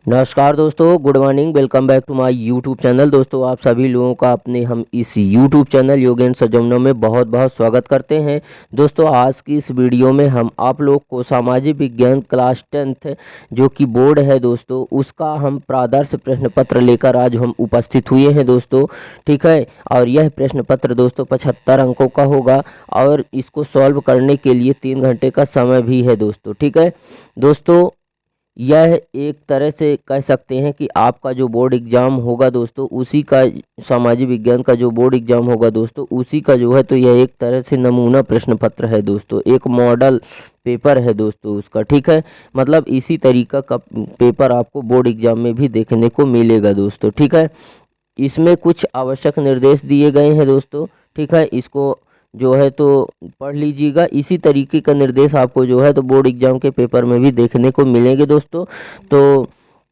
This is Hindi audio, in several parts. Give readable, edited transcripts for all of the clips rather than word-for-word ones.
नमस्कार दोस्तों, good morning. Welcome back to my YouTube channel. दोस्तों, आप सभी लोगों का अपने हम इस यूट्यूब चैनल योगेंद्र सजमनों में बहुत बहुत स्वागत करते हैं। दोस्तों, आज की इस वीडियो में हम आप लोग को सामाजिक विज्ञान क्लास 10th जो कि बोर्ड है दोस्तों, उसका हम प्रादर्श प्रश्न पत्र लेकर आज हम उपस्थित हुए हैं दोस्तों। ठीक है, और यह प्रश्न पत्र दोस्तों 75 अंकों का होगा और इसको सॉल्व करने के लिए 3 घंटे का समय भी है दोस्तों। ठीक है दोस्तों, यह एक तरह से कह सकते हैं कि आपका जो बोर्ड एग्ज़ाम होगा दोस्तों, उसी का सामाजिक विज्ञान का जो बोर्ड एग्ज़ाम होगा दोस्तों, उसी का जो है तो यह एक तरह से नमूना प्रश्न पत्र है दोस्तों, एक मॉडल पेपर है दोस्तों उसका। ठीक है, मतलब इसी तरीका का पेपर आपको बोर्ड एग्ज़ाम में भी देखने को मिलेगा दोस्तों। ठीक है, इसमें कुछ आवश्यक निर्देश दिए गए हैं दोस्तों। ठीक है, इसको जो है तो पढ़ लीजिएगा। इसी तरीके का निर्देश आपको जो है तो बोर्ड एग्जाम के पेपर में भी देखने को मिलेंगे दोस्तों। तो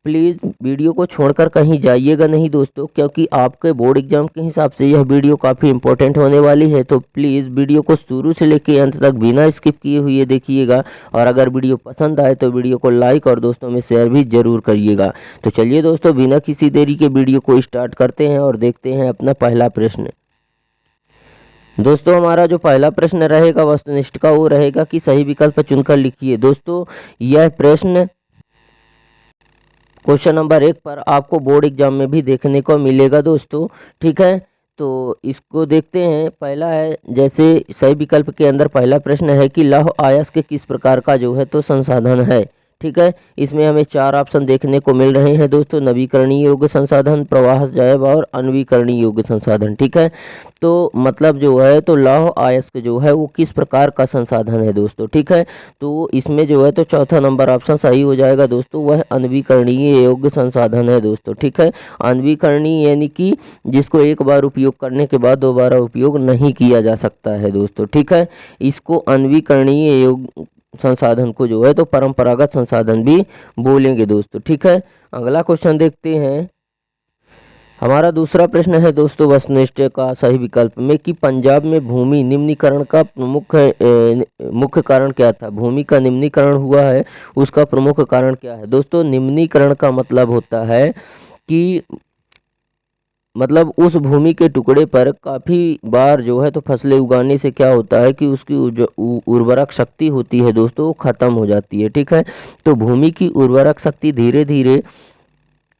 प्लीज़ वीडियो को छोड़कर कहीं जाइएगा नहीं दोस्तों, क्योंकि आपके बोर्ड एग्जाम के हिसाब से यह वीडियो काफ़ी इंपॉर्टेंट होने वाली है। तो प्लीज़ वीडियो को शुरू से लेकर अंत तक बिना स्किप किए हुए देखिएगा, और अगर वीडियो पसंद आए तो वीडियो को लाइक और दोस्तों में शेयर भी ज़रूर करिएगा। तो चलिए दोस्तों, बिना किसी देरी के वीडियो को स्टार्ट करते हैं और देखते हैं अपना पहला प्रश्न। दोस्तों, हमारा जो पहला प्रश्न रहेगा वस्तुनिष्ठ का, वो रहेगा कि सही विकल्प चुनकर लिखिए। दोस्तों, यह प्रश्न क्वेश्चन नंबर 1 पर आपको बोर्ड एग्जाम में भी देखने को मिलेगा दोस्तों। ठीक है, तो इसको देखते हैं। पहला है, जैसे सही विकल्प के अंदर पहला प्रश्न है कि लौह अयस्क के किस प्रकार का जो है तो संसाधन है। ठीक है, इसमें हमें 4 ऑप्शन देखने को मिल रहे हैं दोस्तों: नवीकरणीय योग्य संसाधन, प्रवाह जैव और अनवीकरणीय योग्य संसाधन। ठीक है, तो मतलब जो है तो लौह अयस्क जो है वो किस प्रकार का संसाधन है दोस्तों। ठीक है, तो इसमें जो है तो चौथा नंबर ऑप्शन सही हो जाएगा दोस्तों, वह अनवीकरणीय योग्य संसाधन है दोस्तों। ठीक है, अनवीकरणीय यानी कि जिसको एक बार उपयोग करने के बाद दोबारा उपयोग नहीं किया जा सकता है दोस्तों। ठीक है, इसको अनवीकरणीय योग्य संसाधन को जो है तो परंपरागत संसाधन भी बोलेंगे दोस्तों। ठीक है, अगला क्वेश्चन देखते हैं। हमारा दूसरा प्रश्न है दोस्तों वस्तुनिष्ठ का सही विकल्प में कि पंजाब में भूमि निम्नीकरण का मुख्य कारण क्या था। भूमि का निम्नीकरण हुआ है, उसका प्रमुख कारण क्या है। दोस्तों, निम्नीकरण का मतलब होता है कि मतलब उस भूमि के टुकड़े पर काफ़ी बार जो है तो फसलें उगाने से क्या होता है कि उसकी जो उर्वरक शक्ति होती है दोस्तों वो ख़त्म हो जाती है। ठीक है, तो भूमि की उर्वरक शक्ति धीरे धीरे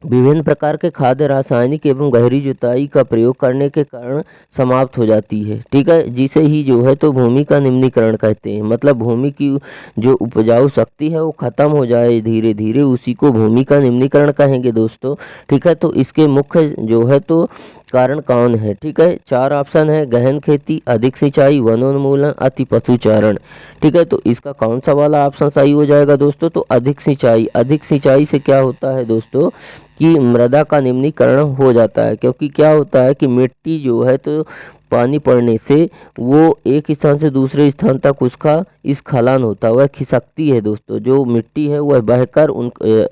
विभिन्न प्रकार के खाद्य, रासायनिक एवं गहरी जुताई का प्रयोग करने के कारण समाप्त हो जाती है। ठीक है, जिसे ही जो है तो भूमि का निम्नीकरण कहते हैं। मतलब भूमि की जो उपजाऊ शक्ति है वो ख़त्म हो जाए धीरे धीरे, उसी को भूमि का निम्नीकरण कहेंगे दोस्तों। ठीक है, तो इसके मुख्य जो है तो कारण कौन है। ठीक है, 4 ऑप्शन है: गहन खेती, अधिक सिंचाई, वनोन्मूलन, अति पशुचारण। ठीक है, तो इसका कौन सा वाला ऑप्शन सही हो जाएगा दोस्तों, तो अधिक सिंचाई। अधिक सिंचाई से क्या होता है दोस्तों कि मृदा का निम्नीकरण हो जाता है, क्योंकि क्या होता है कि मिट्टी जो है तो पानी पड़ने से वो एक स्थान से दूसरे स्थान तक उसका स्खलन होता है, वह खिसकती है दोस्तों। जो मिट्टी है वह बहकर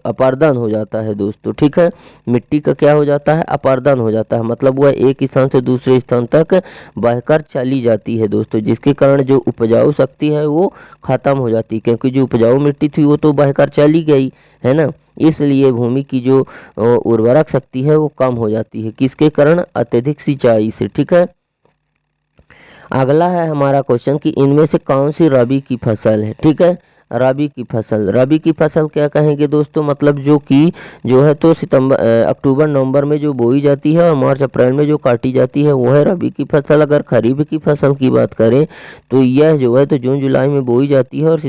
अपारदन हो जाता है दोस्तों। ठीक है, मिट्टी का क्या हो जाता है, अपारदन हो जाता है, मतलब वह एक स्थान से दूसरे स्थान तक बहकर चली जाती है दोस्तों, जिसके कारण जो उपजाऊ शक्ति है वो ख़त्म हो जाती है, क्योंकि जो उपजाऊ मिट्टी थी वो तो बहकर चली गई है ना। इसलिए भूमि की जो उर्वरक शक्ति है वो कम हो जाती है, किसके कारण, अत्यधिक सिंचाई से। ठीक है, अगला है हमारा क्वेश्चन कि इनमें से कौन सी रबी की फसल है। ठीक है, रबी की फसल। रबी की फसल क्या कहेंगे दोस्तों, मतलब जो है तो अक्टूबर नवंबर में जो बोई जाती है और मार्च अप्रैल में जो काटी जाती है वो है रबी की फसल। अगर खरीफ की फसल की बात करें तो यह जो है तो जून जुलाई में बोई जाती है और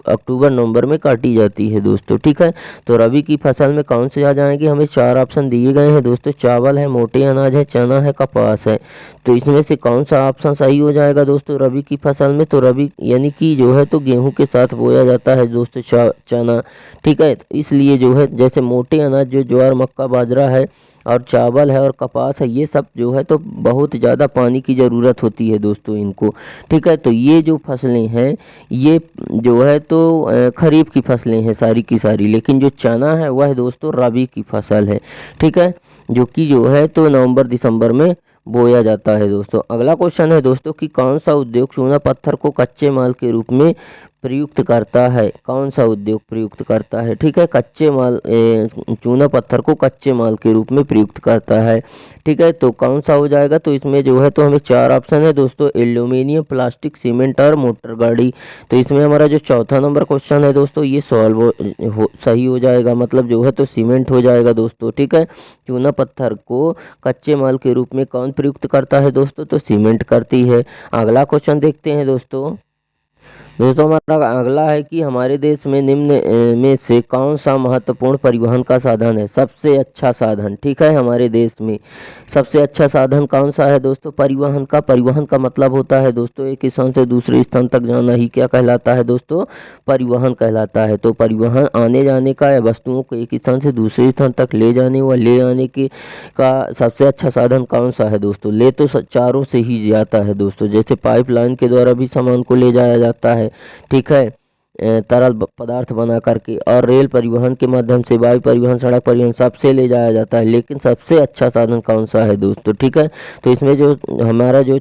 अक्टूबर नवंबर में काटी जाती है दोस्तों। ठीक है, तो रबी की फसल में कौन से आ जाएंगे, हमें 4 ऑप्शन दिए गए हैं दोस्तों: चावल है, मोटे अनाज है, चना है, कपास है। तो इसमें से कौन सा ऑप्शन सही हो जाएगा दोस्तों रबी की फसल में, तो रबी यानी कि जो है तो गेहूं के साथ बोया जाता है दोस्तों चना। ठीक है, तो इसलिए जो है जैसे मोटे अनाज जो ज्वार, मक्का, बाजरा है और चावल है और कपास है, ये सब जो है तो बहुत ज़्यादा पानी की ज़रूरत होती है दोस्तों इनको। ठीक है, तो ये जो फसलें हैं ये जो है तो खरीफ की फसलें हैं सारी की सारी, लेकिन जो चना है वह दोस्तों रबी की फसल है। ठीक है, जो कि जो है तो नवंबर दिसंबर में बोया जाता है दोस्तों। अगला क्वेश्चन है दोस्तों कि कौन सा उद्योग चूना पत्थर को कच्चे माल के रूप में प्रयुक्त करता है, कौन सा उद्योग प्रयुक्त करता है? ठीक है, कच्चे माल चूना पत्थर को कच्चे माल के रूप में प्रयुक्त करता है। ठीक है, तो कौन सा हो जाएगा? तो इसमें जो है तो हमें 4 ऑप्शन है दोस्तों, एल्यूमिनियम, प्लास्टिक, सीमेंट और मोटर गाड़ी। तो इसमें हमारा जो चौथा नंबर क्वेश्चन है दोस्तों ये सही हो जाएगा, मतलब जो है तो सीमेंट हो जाएगा दोस्तों। ठीक है, चूना पत्थर को कच्चे माल के रूप में कौन प्रयुक्त करता है दोस्तों? तो सीमेंट करती है। अगला क्वेश्चन देखते हैं दोस्तों। हमारा अगला है कि हमारे देश में निम्न में से कौन सा महत्वपूर्ण परिवहन का साधन है? सबसे अच्छा साधन। ठीक है, हमारे देश में सबसे अच्छा साधन कौन सा है दोस्तों? परिवहन का। परिवहन का मतलब होता है दोस्तों एक स्थान से दूसरे स्थान तक जाना ही क्या कहलाता है दोस्तों? परिवहन कहलाता है। तो परिवहन आने जाने का या वस्तुओं को एक स्थान से दूसरे स्थान तक ले जाने व ले आने के का सबसे अच्छा साधन कौन सा है दोस्तों? ले तो चारों से ही जाता है दोस्तों, जैसे पाइपलाइन के द्वारा भी सामान को ले जाया जाता है। ठीक है, तरल पदार्थ बना करके, और रेल परिवहन के माध्यम से, वायु परिवहन, सड़क परिवहन सबसे ले जाया जाता है। लेकिन सबसे अच्छा साधन कौन सा है दोस्तों? ठीक है, तो इसमें जो हमारा जो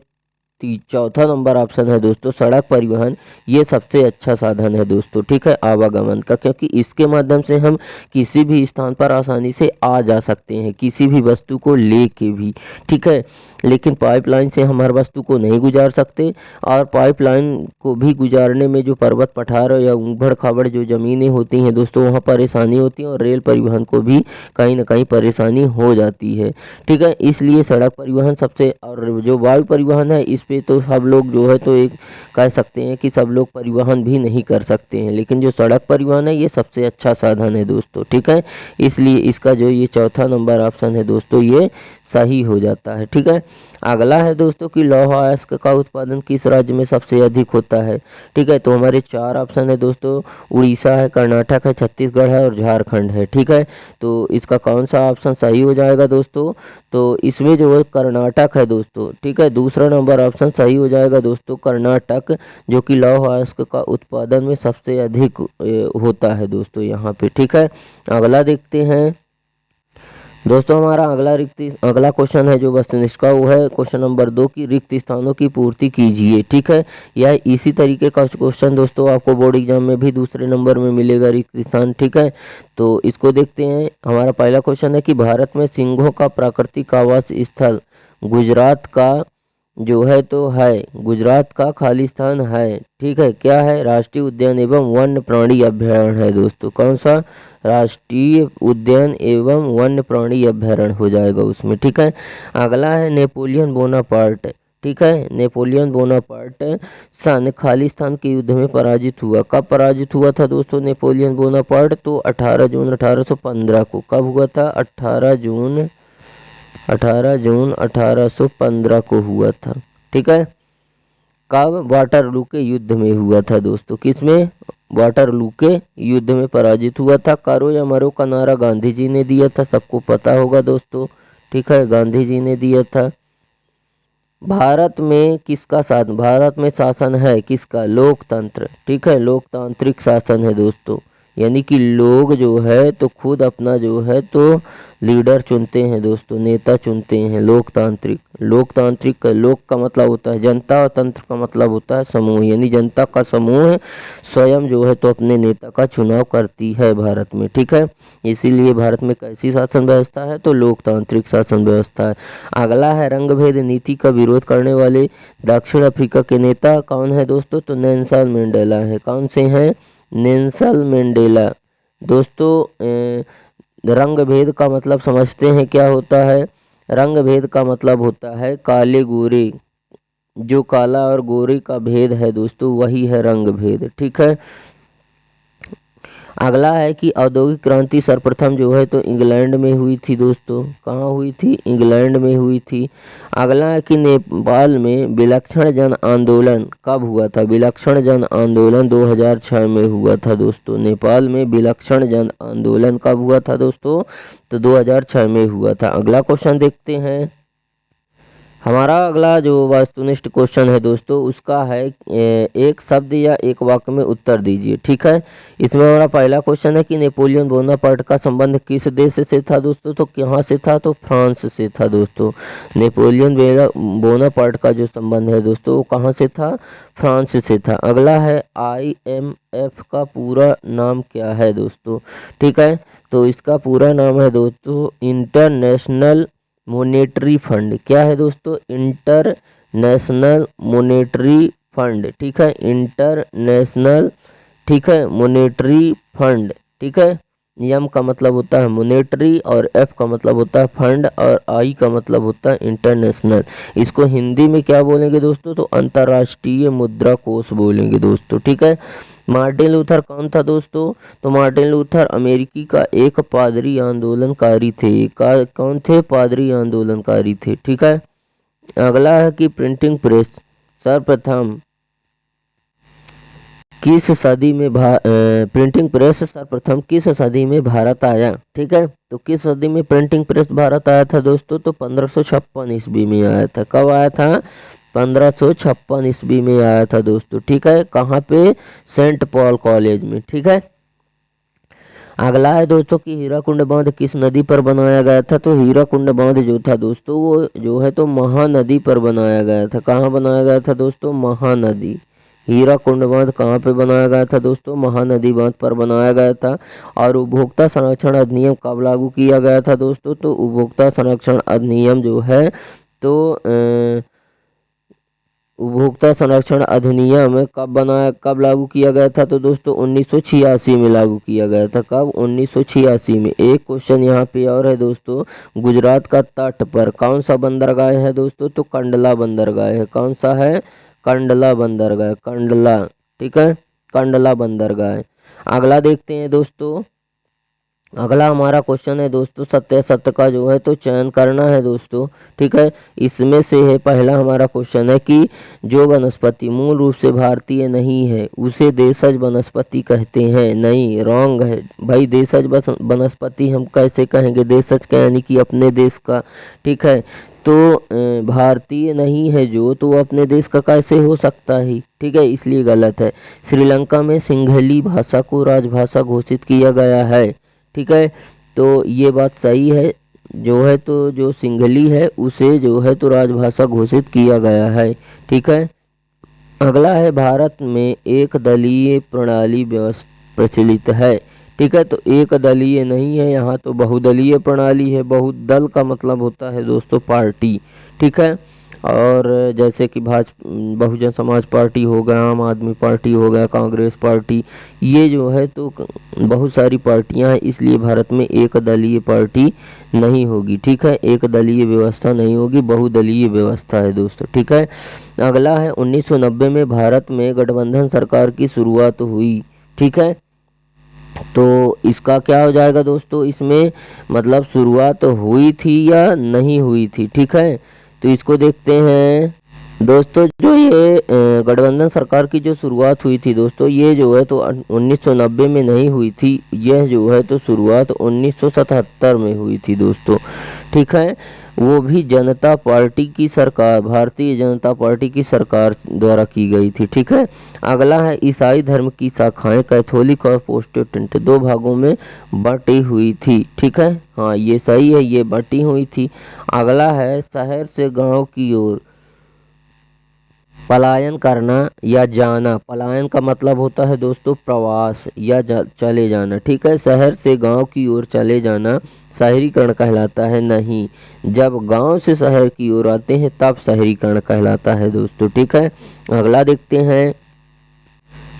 चौथा नंबर ऑप्शन है दोस्तों सड़क परिवहन, ये सबसे अच्छा साधन है दोस्तों। ठीक है, आवागमन का, क्योंकि इसके माध्यम से हम किसी भी स्थान पर आसानी से आ जा सकते हैं, किसी भी वस्तु को लेके भी। ठीक है, लेकिन पाइपलाइन से हम हर वस्तु को नहीं गुजार सकते, और पाइपलाइन को भी गुजारने में जो पर्वत पठार या ऊबड़ खाबड़ जो ज़मीनें होती हैं दोस्तों वहाँ परेशानी होती है, और रेल परिवहन को भी कहीं ना कहीं परेशानी हो जाती है। ठीक है, इसलिए सड़क परिवहन सबसे, और जो वायु परिवहन है इस पे तो सब लोग जो है तो एक कह सकते हैं कि सब लोग परिवहन भी नहीं कर सकते हैं, लेकिन जो सड़क परिवहन है ये सबसे अच्छा साधन है दोस्तों। ठीक है, इसलिए इसका जो ये चौथा नंबर ऑप्शन है दोस्तों ये सही हो जाता है। ठीक है, अगला है दोस्तों कि लौह अयस्क का उत्पादन किस राज्य में सबसे अधिक होता है? ठीक है, तो हमारे 4 ऑप्शन है दोस्तों, उड़ीसा है, कर्नाटक है, छत्तीसगढ़ है और झारखंड है। ठीक है, तो इसका कौन सा ऑप्शन सही हो जाएगा दोस्तों? तो इसमें जो है कर्नाटक है दोस्तों। ठीक है, दूसरा नंबर ऑप्शन सही हो जाएगा दोस्तों कर्नाटक, जो कि लौह अयस्क का उत्पादन में सबसे अधिक होता है दोस्तों यहाँ पे। ठीक है, अगला देखते हैं दोस्तों। हमारा अगला क्वेश्चन है जो वस्तुनिष्ठ का, वो है क्वेश्चन नंबर 2 की रिक्त स्थानों की पूर्ति कीजिए। ठीक है, यह इसी तरीके का क्वेश्चन दोस्तों आपको बोर्ड एग्जाम में भी दूसरे नंबर में मिलेगा, रिक्त स्थान। ठीक है, तो इसको देखते हैं। हमारा पहला क्वेश्चन है कि भारत में सिंहों का प्राकृतिक आवास स्थल गुजरात का जो है तो है, गुजरात का खालिस्तान है। ठीक है, क्या है? राष्ट्रीय उद्यान एवं वन्य प्राणी अभ्यारण्य है दोस्तों। कौन सा? राष्ट्रीय उद्यान एवं वन्य प्राणी अभ्यारण्य हो जाएगा उसमें। ठीक है, अगला है नेपोलियन बोनापार्ट। ठीक है, नेपोलियन बोनापार्ट सन खालिस्तान के युद्ध में पराजित हुआ। कब पराजित हुआ था दोस्तों नेपोलियन बोनापार्ट? तो 18 जून 1815 को। कब हुआ था? 18 जून 1815 को हुआ था। ठीक है, कब? वाटरलू के युद्ध में हुआ था दोस्तों। किसमें? वाटरलू के युद्ध में पराजित हुआ था। करो या मरो का नारा गांधी जी ने दिया था, सबको पता होगा दोस्तों। ठीक है, गांधी जी ने दिया था। भारत में किसका शासन? भारत में शासन है किसका? लोकतंत्र। ठीक है, लोकतांत्रिक शासन है दोस्तों, यानी कि लोग जो है तो खुद अपना जो है तो लीडर चुनते हैं दोस्तों, नेता चुनते हैं। लोकतांत्रिक, लोकतांत्रिक का लोक का मतलब होता है जनता, और तंत्र का मतलब होता है समूह, यानी जनता का समूह स्वयं जो है तो अपने नेता का चुनाव करती है भारत में। ठीक है, इसीलिए भारत में कैसी शासन व्यवस्था है? तो लोकतांत्रिक शासन व्यवस्था है। अगला है रंगभेद नीति का विरोध करने वाले दक्षिण अफ्रीका के नेता कौन है दोस्तों? तो नेल्सन मंडेला है। कौन से हैं? नेल्सन मंडेला दोस्तों। रंग भेद का मतलब समझते हैं क्या होता है? रंग भेद का मतलब होता है काले गोरे, जो काला और गोरे का भेद है दोस्तों वही है रंग भेद। ठीक है, अगला है कि औद्योगिक क्रांति सर्वप्रथम जो है तो इंग्लैंड में हुई थी दोस्तों। कहाँ हुई थी? इंग्लैंड में हुई थी। अगला है कि नेपाल में विलक्षण जन आंदोलन कब हुआ था? विलक्षण जन आंदोलन 2006 में हुआ था दोस्तों। नेपाल में विलक्षण जन आंदोलन कब हुआ था दोस्तों? तो 2006 में हुआ था। अगला क्वेश्चन देखते हैं हमारा अगला जो वस्तुनिष्ठ क्वेश्चन है दोस्तों, उसका है एक शब्द या एक वाक्य में उत्तर दीजिए। ठीक है, इसमें हमारा पहला क्वेश्चन है कि नेपोलियन बोनापार्ट का संबंध किस देश से था दोस्तों, तो कहाँ से था, तो फ्रांस से था दोस्तों। नेपोलियन बोनापार्ट का जो संबंध है दोस्तों वो कहाँ से था, फ्रांस से था। अगला है IMF का पूरा नाम क्या है दोस्तों। ठीक है, तो इसका पूरा नाम है दोस्तों इंटरनेशनल मॉनेटरी फंड। क्या है दोस्तों, इंटरनेशनल मॉनेटरी फंड। ठीक है, इंटरनेशनल, ठीक है, मॉनेटरी फंड। ठीक है, एम का मतलब होता है मॉनेटरी और एफ का मतलब होता है फंड और आई का मतलब होता है इंटरनेशनल। इसको हिंदी में क्या बोलेंगे दोस्तों, तो अंतर्राष्ट्रीय मुद्रा कोष बोलेंगे दोस्तों। ठीक है, मार्टिन लूथर कौन था दोस्तों, तो मार्टिन लूथर अमेरिकी का एक पादरी आंदोलनकारी थे। कौन थे, पादरी आंदोलनकारी थे। ठीक है, अगला है कि प्रिंटिंग प्रेस सर्वप्रथम किस सदी में प्रिंटिंग प्रेस सर्वप्रथम किस सदी में भारत आया। ठीक है, तो किस सदी में प्रिंटिंग प्रेस भारत आया था दोस्तों, तो 1556 ईस्वी में आया था। कब आया था, 1556 ईस्वी में आया था दोस्तों। ठीक है, कहाँ पे, सेंट पॉल कॉलेज में। ठीक है, अगला है दोस्तों कि हीराकुंड बांध किस नदी पर बनाया गया था, तो हीराकुंड बांध जो था दोस्तों वो जो है तो महानदी पर बनाया गया था। कहाँ बनाया गया था दोस्तों, महानदी। हीराकुंड बांध कहाँ पे बनाया गया था दोस्तों, महानदी बांध पर बनाया गया था। और उपभोक्ता संरक्षण अधिनियम कब लागू किया गया था दोस्तों, तो उपभोक्ता संरक्षण अधिनियम जो है तो उपभोक्ता संरक्षण अधिनियम कब लागू किया गया था, तो दोस्तों 1986 में लागू किया गया था। कब, 1986 में। एक क्वेश्चन यहाँ पे और है दोस्तों, गुजरात का तट पर कौन सा बंदरगाह है दोस्तों, तो कंडला बंदरगाह है। कौन सा है, कंडला बंदरगाह, कंडला। ठीक है, कंडला बंदरगाह। अगला देखते हैं दोस्तों, अगला हमारा क्वेश्चन है दोस्तों सत्यासत्य का जो है तो चयन करना है दोस्तों। ठीक है, इसमें से है पहला हमारा क्वेश्चन है कि जो वनस्पति मूल रूप से भारतीय नहीं है उसे देशज वनस्पति कहते हैं। नहीं, रॉन्ग है भाई, देशज वनस्पति हम कैसे कहेंगे, देशज का यानी कि अपने देश का। ठीक है, तो भारतीय नहीं है जो, तो वो अपने देश का कैसे हो सकता है। ठीक है, इसलिए गलत है। श्रीलंका में सिंहली भाषा को राजभाषा घोषित किया गया है। ठीक है, तो ये बात सही है, जो है तो जो सिंघली है उसे जो है तो राजभाषा घोषित किया गया है। ठीक है, अगला है भारत में एक दलीय प्रणाली व्यवस्था प्रचलित है। ठीक है, तो एक दलीय नहीं है यहाँ, तो बहुदलीय प्रणाली है। बहुदल का मतलब होता है दोस्तों पार्टी। ठीक है, और जैसे कि बहुजन समाज पार्टी हो गया, आम आदमी पार्टी हो गया, कांग्रेस पार्टी, ये जो है तो बहुत सारी पार्टियां हैं, इसलिए भारत में एक दलीय पार्टी नहीं होगी। ठीक है, एक दलीय व्यवस्था नहीं होगी, बहुदलीय व्यवस्था है दोस्तों। ठीक है, अगला है 1990 में भारत में गठबंधन सरकार की शुरुआत हुई। ठीक है, तो इसका क्या हो जाएगा दोस्तों, इसमें मतलब शुरुआत हुई थी या नहीं हुई थी। ठीक है, तो इसको देखते हैं दोस्तों, जो ये गठबंधन सरकार की जो शुरुआत हुई थी दोस्तों, ये जो है तो 1990 में नहीं हुई थी, यह जो है तो शुरुआत 1977 में हुई थी दोस्तों। ठीक है, वो भी जनता पार्टी की सरकार, भारतीय जनता पार्टी की सरकार द्वारा की गई थी। ठीक है, अगला है ईसाई धर्म की शाखाएं कैथोलिक और प्रोटेस्टेंट दो भागों में बटी हुई थी। ठीक है, हाँ ये सही है, ये बटी हुई थी। अगला है शहर से गांव की ओर पलायन करना या जाना। पलायन का मतलब होता है दोस्तों प्रवास या चले जाना। ठीक है, शहर से गांव की ओर चले जाना शहरीकरण कहलाता है नहीं, जब गांव से शहर की ओर आते हैं तब शहरीकरण कहलाता है दोस्तों। ठीक है, अगला देखते हैं,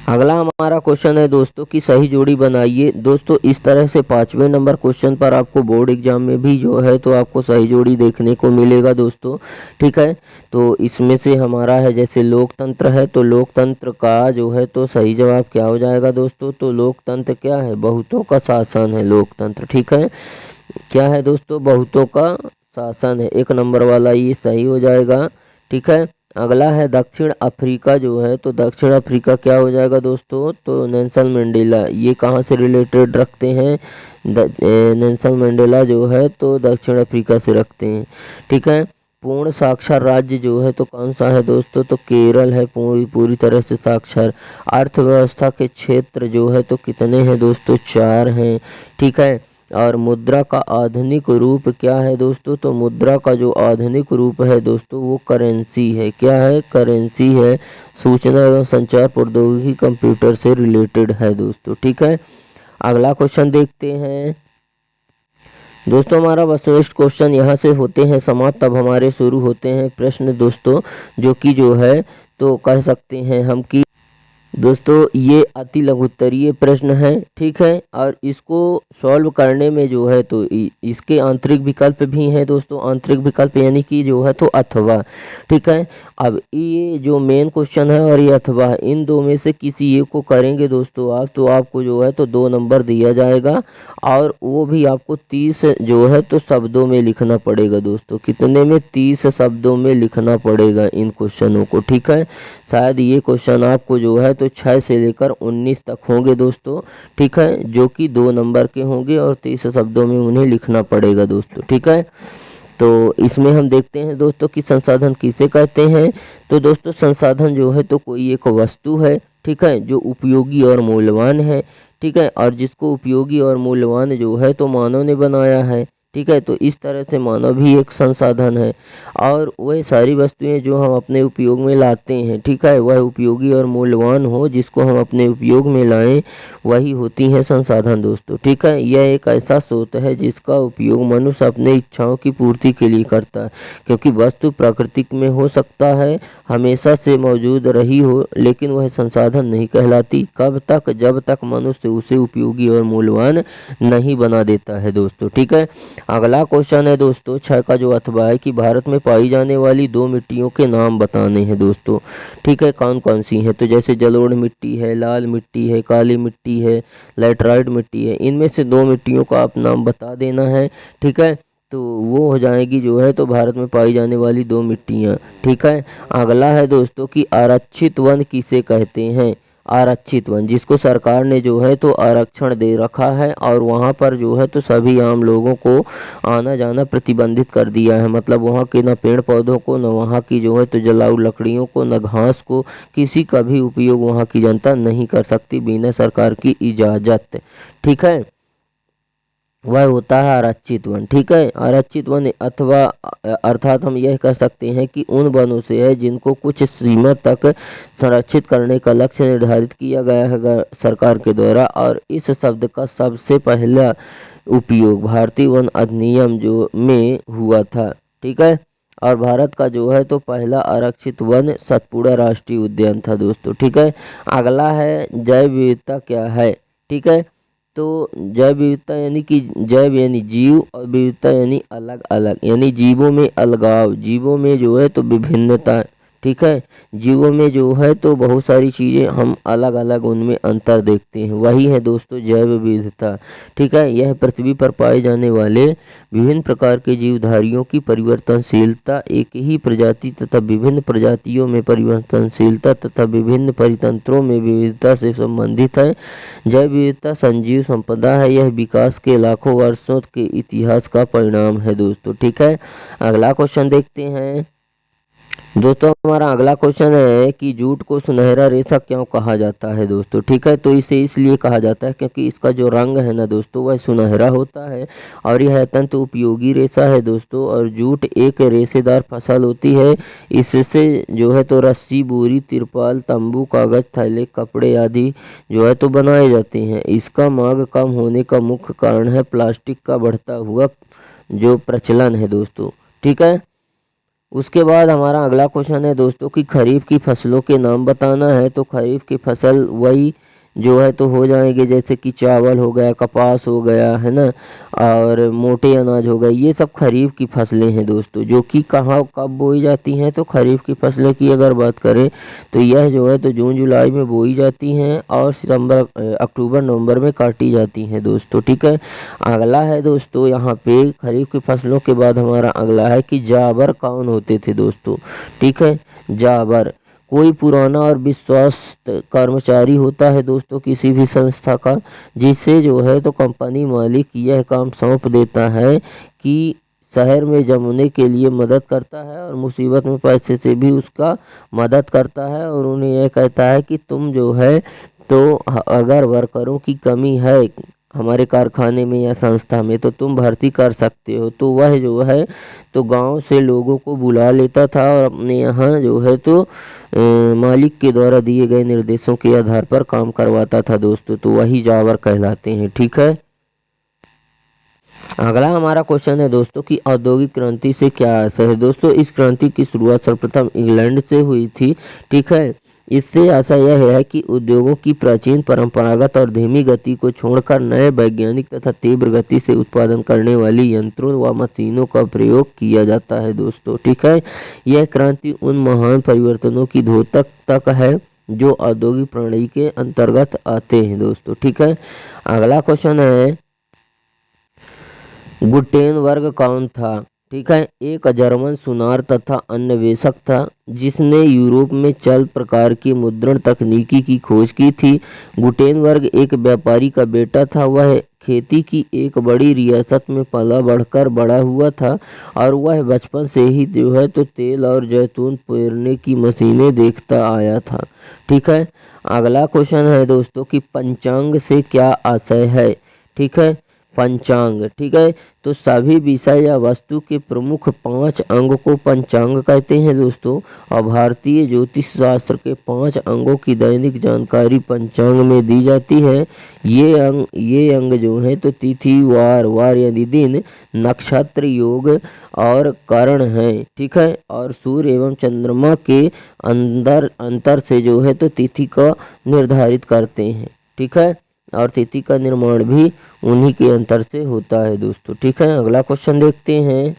अगला हमारा क्वेश्चन है दोस्तों कि सही जोड़ी बनाइए। दोस्तों इस तरह से 5वें नंबर क्वेश्चन पर आपको बोर्ड एग्जाम में भी जो है तो आपको सही जोड़ी देखने को मिलेगा दोस्तों। ठीक है, तो इसमें से हमारा है जैसे लोकतंत्र है, तो लोकतंत्र का जो है तो सही जवाब क्या हो जाएगा दोस्तों, तो लोकतंत्र क्या है, बहुतों का शासन है लोकतंत्र। ठीक है, क्या है दोस्तों, बहुतों का शासन है, एक नंबर वाला ये सही हो जाएगा। ठीक है, अगला है दक्षिण अफ्रीका जो है तो दक्षिण अफ्रीका क्या हो जाएगा दोस्तों, तो नेल्सन मंडेला। ये कहाँ से रिलेटेड रखते हैं, नेल्सन मंडेला जो है तो दक्षिण अफ्रीका से रखते हैं। ठीक है, पूर्ण साक्षर राज्य जो है तो कौन सा है दोस्तों, तो केरल है पूरी तरह से साक्षर। अर्थव्यवस्था के क्षेत्र जो है तो कितने हैं दोस्तों, 4 हैं, ठीक है। और मुद्रा का आधुनिक रूप क्या है दोस्तों, तो मुद्रा का जो आधुनिक रूप है दोस्तों वो करेंसी है। क्या है, करेंसी है। सूचना एवं संचार प्रौद्योगिकी कंप्यूटर से रिलेटेड है दोस्तों, ठीक है। अगला क्वेश्चन देखते हैं दोस्तों। हमारा वस्तुनिष्ठ क्वेश्चन यहाँ से होते हैं समाप्त। अब हमारे शुरू होते हैं प्रश्न दोस्तों, जो कि जो है तो कह सकते हैं हम कि दोस्तों ये अति लघुत्तरीय प्रश्न है, ठीक है। और इसको सॉल्व करने में जो है तो इसके आंतरिक विकल्प भी हैं दोस्तों। आंतरिक विकल्प यानी कि जो है तो अथवा, ठीक है। अब ये जो मेन क्वेश्चन है और ये अथवा, इन दो में से किसी एक को करेंगे दोस्तों आप, तो आपको जो है तो 2 नंबर दिया जाएगा। और वो भी आपको 30 जो है तो शब्दों में लिखना पड़ेगा दोस्तों। कितने में, 30 शब्दों में लिखना पड़ेगा इन क्वेश्चनों को, ठीक है। शायद ये क्वेश्चन आपको जो है तो 6 से लेकर 19 तक होंगे दोस्तों, ठीक है, जो कि 2 नंबर के होंगे और 30 शब्दों में उन्हें लिखना पड़ेगा दोस्तों, ठीक है। तो इसमें हम देखते हैं दोस्तों कि संसाधन किसे कहते हैं। तो दोस्तों संसाधन जो है तो कोई एक वस्तु है, ठीक है, जो उपयोगी और मूल्यवान है, ठीक है। और जिसको उपयोगी और मूल्यवान जो है तो मानव ने बनाया है, ठीक है। तो इस तरह से मानव भी एक संसाधन है। और वह सारी वस्तुएं जो हम अपने उपयोग में लाते हैं, ठीक है, वह उपयोगी और मूल्यवान हो, जिसको हम अपने उपयोग में लाएं, वही होती हैं संसाधन दोस्तों, ठीक है। यह एक ऐसा स्रोत है जिसका उपयोग मनुष्य अपने इच्छाओं की पूर्ति के लिए करता है। क्योंकि वस्तु प्राकृतिक में हो सकता है, हमेशा से मौजूद रही हो, लेकिन वह संसाधन नहीं कहलाती। कब तक, जब तक मनुष्य उसे उपयोगी और मूल्यवान नहीं बना देता है दोस्तों, ठीक है। अगला क्वेश्चन है दोस्तों 6 का जो अथवा है कि भारत में पाई जाने वाली 2 मिट्टियों के नाम बताने हैं दोस्तों, ठीक है। कौन कौन सी हैं, तो जैसे जलोढ़ मिट्टी है, लाल मिट्टी है, काली मिट्टी है, लैटराइट मिट्टी है। इनमें से 2 मिट्टियों का आप नाम बता देना है, ठीक है। तो वो हो जाएगी जो है तो भारत में पाई जाने वाली 2 मिट्टियाँ, ठीक है। अगला है दोस्तों कि आरक्षित वन किसे कहते हैं। आरक्षित वन, जिसको सरकार ने जो है तो आरक्षण दे रखा है और वहाँ पर जो है तो सभी आम लोगों को आना जाना प्रतिबंधित कर दिया है। मतलब वहाँ के न पेड़ पौधों को, न वहाँ की जो है तो जलाऊ लकड़ियों को, न घास को, किसी का भी उपयोग वहाँ की जनता नहीं कर सकती बिना सरकार की इजाज़त, ठीक है। वह होता है आरक्षित वन, ठीक है। आरक्षित वन अथवा अर्थात हम यह कह सकते हैं कि उन वनों से है जिनको कुछ सीमा तक संरक्षित करने का लक्ष्य निर्धारित किया गया है सरकार के द्वारा। और इस शब्द का सबसे पहला उपयोग भारतीय वन अधिनियम जो में हुआ था, ठीक है। और भारत का जो है तो पहला आरक्षित वन सतपुड़ा राष्ट्रीय उद्यान था दोस्तों, ठीक है। अगला है जैव विविधता क्या है, ठीक है। तो जैव विविधता यानी कि जैव यानी जीव और विविधता यानी अलग अलग, यानी जीवों में अलगाव, जीवों में जो है तो विभिन्नता, ठीक है। जीवों में जो है तो बहुत सारी चीज़ें हम अलग अलग उनमें अंतर देखते हैं, वही है दोस्तों जैव विविधता, ठीक है। यह पृथ्वी पर पाए जाने वाले विभिन्न प्रकार के जीवधारियों की परिवर्तनशीलता, एक ही प्रजाति तथा विभिन्न प्रजातियों में परिवर्तनशीलता तथा विभिन्न परितंत्रों में विविधता से संबंधित है। जैव विविधता संजीव संपदा है, यह विकास के लाखों वर्षों के इतिहास का परिणाम है दोस्तों, ठीक है। अगला क्वेश्चन देखते हैं दोस्तों। हमारा अगला क्वेश्चन है कि जूट को सुनहरा रेशा क्यों कहा जाता है दोस्तों, ठीक है। तो इसे इसलिए कहा जाता है क्योंकि इसका जो रंग है ना दोस्तों वह सुनहरा होता है और यह अत्यंत उपयोगी रेशा है दोस्तों। और जूट एक रेशेदार फसल होती है, इससे जो है तो रस्सी, बोरी, तिरपाल, तंबू, कागज, थैले, कपड़े आदि जो है तो बनाए जाते हैं। इसका मांग कम होने का मुख्य कारण है प्लास्टिक का बढ़ता हुआ जो प्रचलन है दोस्तों, ठीक है। उसके बाद हमारा अगला क्वेश्चन है दोस्तों कि खरीफ की फसलों के नाम बताना है। तो खरीफ की फसल वही जो है तो हो जाएंगे जैसे कि चावल हो गया, कपास हो गया, है ना, और मोटे अनाज हो गए। ये सब खरीफ की फसलें हैं दोस्तों, जो कि कहाँ कब बोई जाती हैं। तो खरीफ की फसलें की अगर बात करें तो यह जो है तो जून जुलाई में बोई जाती हैं और अक्टूबर नवंबर में काटी जाती हैं दोस्तों, ठीक है। अगला है दोस्तों यहाँ पे खरीफ की फसलों के बाद हमारा अगला है कि जाबर कौन होते थे दोस्तों, ठीक है। जाबर कोई पुराना और विश्वस्त कर्मचारी होता है दोस्तों किसी भी संस्था का, जिसे जो है तो कंपनी मालिक यह काम सौंप देता है कि शहर में जमने के लिए मदद करता है और मुसीबत में पैसे से भी उसका मदद करता है। और उन्हें यह कहता है कि तुम जो है तो अगर वर्करों की कमी है हमारे कारखाने में या संस्था में तो तुम भर्ती कर सकते हो। तो वह जो है तो गांव से लोगों को बुला लेता था और अपने यहाँ जो है तो मालिक के द्वारा दिए गए निर्देशों के आधार पर काम करवाता था दोस्तों। तो वही जावर कहलाते हैं। ठीक है, अगला हमारा क्वेश्चन है दोस्तों कि औद्योगिक क्रांति से क्या आशय है। दोस्तों इस क्रांति की शुरुआत सर्वप्रथम इंग्लैंड से हुई थी। ठीक है, इससे आशय यह है कि उद्योगों की प्राचीन परंपरागत और धीमी गति को छोड़कर नए वैज्ञानिक तथा तीव्र गति से उत्पादन करने वाली यंत्रों व मशीनों का प्रयोग किया जाता है दोस्तों। ठीक है, यह क्रांति उन महान परिवर्तनों की द्योतक तक है जो औद्योगिक प्रणाली के अंतर्गत आते हैं दोस्तों। ठीक है, अगला क्वेश्चन है गुटेनबर्ग कौन था। ठीक है, एक जर्मन सुनार तथा अन्वेषक था जिसने यूरोप में चल प्रकार की मुद्रण तकनीकी की खोज की थी। गुटेनबर्ग एक व्यापारी का बेटा था। वह खेती की एक बड़ी रियासत में पला बढ़कर बड़ा हुआ था और वह बचपन से ही जो है तो तेल और जैतून पेरने की मशीनें देखता आया था। ठीक है, अगला क्वेश्चन है दोस्तों कि पंचांग से क्या आशय है। ठीक है, पंचांग, ठीक है, तो सभी विषय या वस्तु के प्रमुख 5 अंग को पंचांग कहते हैं दोस्तों। और भारतीय ज्योतिष शास्त्र के 5 अंगों की दैनिक जानकारी पंचांग में दी जाती है। ये अंग जो है तो तिथि, वार यानी दिन, नक्षत्र, योग और करण है। ठीक है, और सूर्य एवं चंद्रमा के अंतर से जो है तो तिथि का निर्धारित करते हैं। ठीक है, और तिथि का निर्माण भी उन्हीं के अंतर से होता है दोस्तों। ठीक है, अगला क्वेश्चन देखते हैं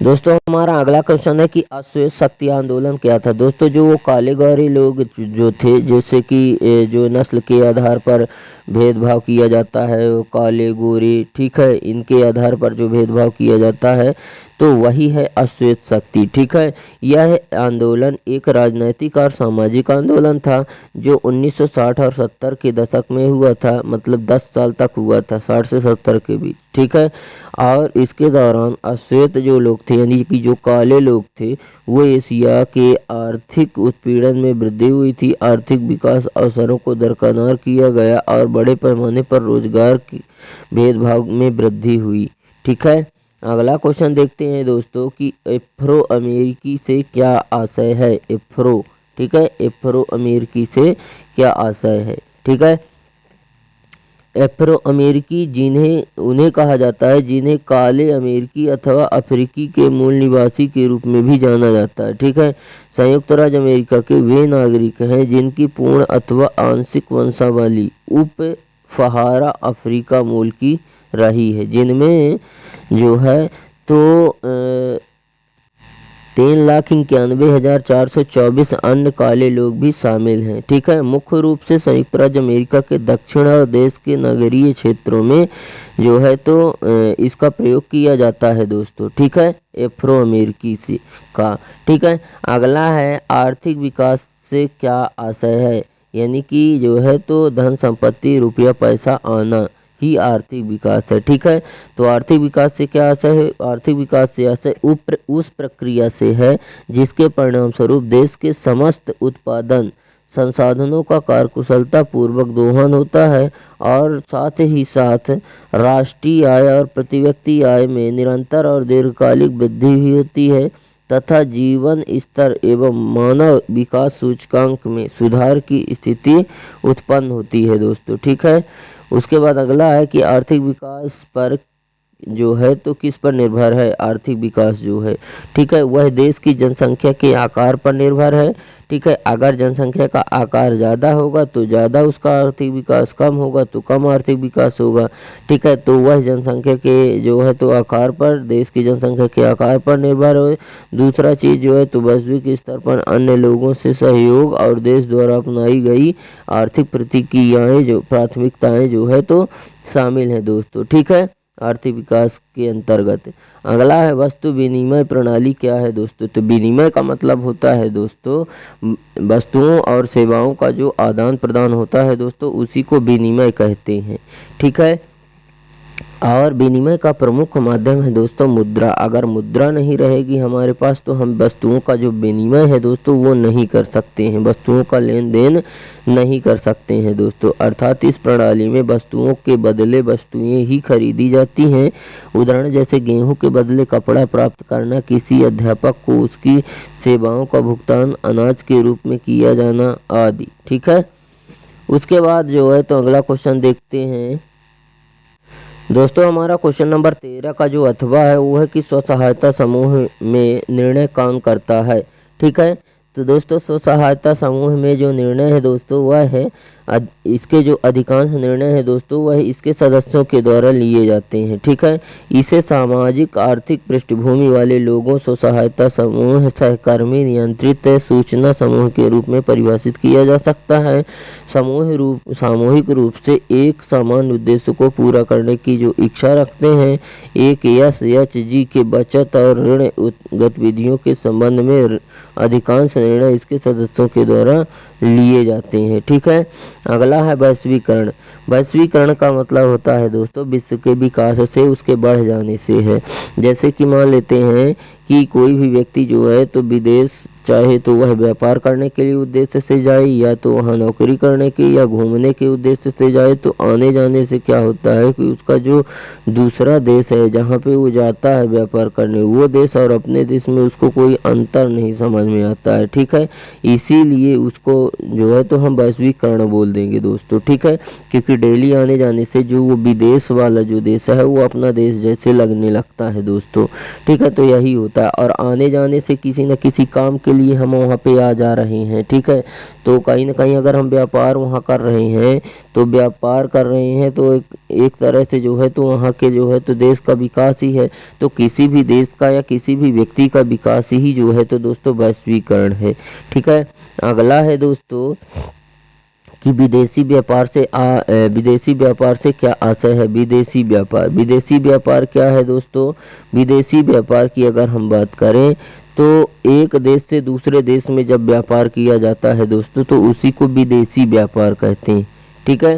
दोस्तों। हमारा अगला क्वेश्चन है कि अश्वेत शक्ति आंदोलन क्या था। दोस्तों जो वो काले गोरे लोग जो थे, जैसे कि जो नस्ल के आधार पर भेदभाव किया जाता है, वो काले गोरे, ठीक है, इनके आधार पर जो भेदभाव किया जाता है तो वही है अश्वेत शक्ति। ठीक है, यह आंदोलन एक राजनैतिक और सामाजिक आंदोलन था जो 1960 और 70 के दशक में हुआ था, मतलब 10 साल तक हुआ था, 60 से 70 के बीच। ठीक है, और इसके दौरान अश्वेत जो लोग थे यानी कि जो काले लोग थे वो एशिया के आर्थिक उत्पीड़न में वृद्धि हुई थी, आर्थिक विकास अवसरों को दरकिनार किया गया और बड़े पैमाने पर रोजगार की भेदभाव में वृद्धि हुई। ठीक है, अगला क्वेश्चन देखते हैं दोस्तों कि एफ्रो अमेरिकी से क्या आशय है। एफ्रो, ठीक है, एफ्रो अमेरिकी से क्या आशय है। ठीक है, एफ्रो अमेरिकी उन्हें कहा जाता है जिन्हें काले अमेरिकी अथवा अफ्रीकी के मूल निवासी के रूप में भी जाना जाता है। ठीक है, संयुक्त राज्य अमेरिका के वे नागरिक हैं जिनकी पूर्ण अथवा आंशिक वंशावली उप सहारा अफ्रीका मूल की रही है, जिनमें जो है तो 3,91,424 अन्य काले लोग भी शामिल हैं। ठीक है, मुख्य रूप से संयुक्त राज्य अमेरिका के दक्षिण और देश के नगरीय क्षेत्रों में जो है तो इसका प्रयोग किया जाता है दोस्तों। ठीक है, एफ्रो अमेरिकी से का। ठीक है, अगला है आर्थिक विकास से क्या आशय है, यानी कि जो है तो धन संपत्ति, रुपया पैसा आना ही आर्थिक विकास है। ठीक है, तो आर्थिक विकास से क्या आशय है। आर्थिक विकास से आशय उस प्रक्रिया से है जिसके परिणाम स्वरूप देश के समस्त उत्पादन संसाधनों का कार्यकुशलता पूर्वक दोहन होता है और साथ ही साथ राष्ट्रीय आय और प्रति व्यक्ति आय में निरंतर और दीर्घकालिक वृद्धि भी होती है तथा जीवन स्तर एवं मानव विकास सूचकांक में सुधार की स्थिति उत्पन्न होती है दोस्तों। ठीक है, उसके बाद अगला है कि आर्थिक विकास पर जो है तो किस पर निर्भर है। आर्थिक विकास जो है, ठीक है, वह देश की जनसंख्या के आकार पर निर्भर है। ठीक है, अगर जनसंख्या का आकार ज़्यादा होगा तो ज़्यादा उसका आर्थिक विकास, कम होगा तो कम आर्थिक विकास होगा। ठीक है, तो वह जनसंख्या के जो है तो आकार पर, देश की जनसंख्या के आकार पर निर्भर है। दूसरा चीज़ जो है तो वैश्विक स्तर पर अन्य लोगों से सहयोग और देश द्वारा अपनाई गई आर्थिक प्रतिक्रियाएँ जो प्राथमिकताएँ जो है तो शामिल हैं दोस्तों। ठीक है, आर्थिक विकास के अंतर्गत। अगला है वस्तु विनिमय प्रणाली क्या है दोस्तों। तो विनिमय का मतलब होता है दोस्तों वस्तुओं और सेवाओं का जो आदान प्रदान होता है दोस्तों, उसी को विनिमय कहते हैं। ठीक है, और विनिमय का प्रमुख माध्यम है दोस्तों मुद्रा। अगर मुद्रा नहीं रहेगी हमारे पास तो हम वस्तुओं का जो विनिमय है दोस्तों वो नहीं कर सकते हैं, वस्तुओं का लेन देन नहीं कर सकते हैं दोस्तों। अर्थात इस प्रणाली में वस्तुओं के बदले वस्तुएं ही खरीदी जाती हैं। उदाहरण जैसे गेहूं के बदले कपड़ा प्राप्त करना, किसी अध्यापक को उसकी सेवाओं का भुगतान अनाज के रूप में किया जाना आदि। ठीक है, उसके बाद जो है तो अगला क्वेश्चन देखते हैं दोस्तों। हमारा क्वेश्चन नंबर 13 का जो अथवा है वो है कि स्व सहायता समूह में निर्णय कौन करता है। ठीक है, तो दोस्तों स्व सहायता समूह में जो निर्णय है दोस्तों वह है इसके जो अधिकांश निर्णय है दोस्तों वह इसके सदस्यों के द्वारा लिए जाते हैं। ठीक है, इसे सामाजिक आर्थिक पृष्ठभूमि वाले लोगों स्व सहायता समूह सहकर्मी नियंत्रित सूचना समूह के रूप में परिभाषित किया जा सकता है। सामूहिक रूप से एक समान उद्देश्य को पूरा करने की जो इच्छा रखते हैं। एक एसएचजी के बचत और ऋण गतिविधियों के संबंध में अधिकांश निर्णय इसके सदस्यों के द्वारा लिए जाते हैं। ठीक है, अगला है वैश्वीकरण। वैश्वीकरण का मतलब होता है दोस्तों विश्व के विकास से उसके बढ़ जाने से है। जैसे कि मान लेते हैं कि कोई भी व्यक्ति जो है तो विदेश चाहे तो वह व्यापार करने के लिए उद्देश्य से जाए या तो वहाँ नौकरी करने के या घूमने के उद्देश्य से जाए, तो आने जाने से क्या होता है कि उसका जो दूसरा देश है जहाँ पे वो जाता है व्यापार करने, वो देश और अपने देश में उसको कोई अंतर नहीं समझ में आता है। ठीक है, इसीलिए उसको जो है तो हम वैश्वीकरण बोल देंगे दोस्तों। ठीक है, क्योंकि डेली आने जाने से जो वो विदेश वाला जो देश है वो अपना देश जैसे लगने लगता है दोस्तों। ठीक है, तो यही होता है। और आने जाने से किसी न किसी काम के लिए हम वहाँ पे आ जा रहे हैं। ठीक है, तो कहीं ना कहीं अगर हम व्यापार वहाँ कर रहे हैं तो व्यापार कर रहे हैं तो एक तरह से जो है तो वहाँ के जो है तो देश का विकास ही है। तो किसी भी देश का या किसी भी व्यक्ति का विकास ही जो है तो दोस्तों वैश्वीकरण है। ठीक है, अगला है दोस्तों कि विदेशी व्यापार से क्या आशय है। विदेशी व्यापार क्या है दोस्तों। विदेशी व्यापार की अगर हम बात करें तो एक देश से दूसरे देश में जब व्यापार किया जाता है दोस्तों तो उसी को विदेशी व्यापार कहते हैं। ठीक है,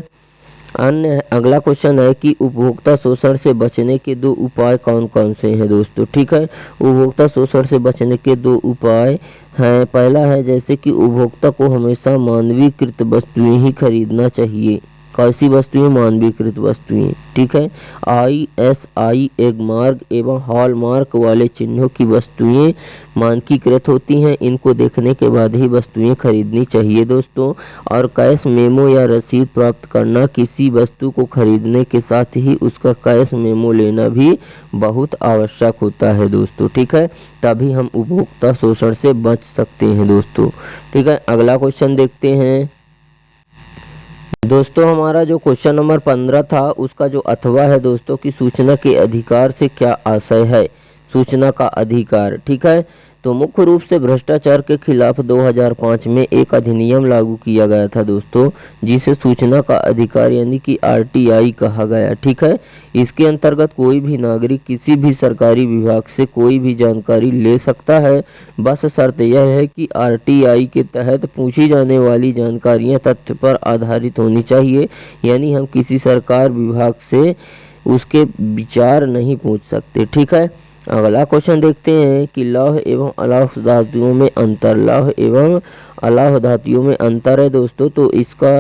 अगला क्वेश्चन है कि उपभोक्ता शोषण से बचने के दो उपाय कौन कौन से हैं दोस्तों। ठीक है, उपभोक्ता शोषण से बचने के दो उपाय हैं। पहला है जैसे कि उपभोक्ता को हमेशा मानवीकृत वस्तुएं ही खरीदना चाहिए। कैसी वस्तुएं? मानवीकृत वस्तुएं। ठीक है, ISI एगमार्क एवं हॉलमार्क वाले चिन्हों की वस्तुएं मानकीकृत होती हैं। इनको देखने के बाद ही वस्तुएं खरीदनी चाहिए दोस्तों। और कैश मेमो या रसीद प्राप्त करना, किसी वस्तु को खरीदने के साथ ही उसका कैश मेमो लेना भी बहुत आवश्यक होता है दोस्तों। ठीक है, तभी हम उपभोक्ता शोषण से बच सकते हैं दोस्तों। ठीक है, अगला क्वेश्चन देखते हैं दोस्तों। हमारा जो क्वेश्चन नंबर 15 था उसका जो अथवा है दोस्तों कि सूचना के अधिकार से क्या आशय है। सूचना का अधिकार। ठीक है, तो मुख्य रूप से भ्रष्टाचार के खिलाफ 2005 में एक अधिनियम लागू किया गया था दोस्तों, जिसे सूचना का अधिकार यानी कि RTI कहा गया। ठीक है, इसके अंतर्गत कोई भी नागरिक किसी भी सरकारी विभाग से कोई भी जानकारी ले सकता है। बस शर्त यह है कि RTI के तहत पूछी जाने वाली जानकारियां तथ्य पर आधारित होनी चाहिए। यानी हम किसी सरकार विभाग से उसके विचार नहीं पूछ सकते। ठीक है, अगला क्वेश्चन देखते हैं कि लौह एवं अलौह धातुओं में अंतर। लौह एवं अलौह धातुओं में अंतर है दोस्तों, तो इसका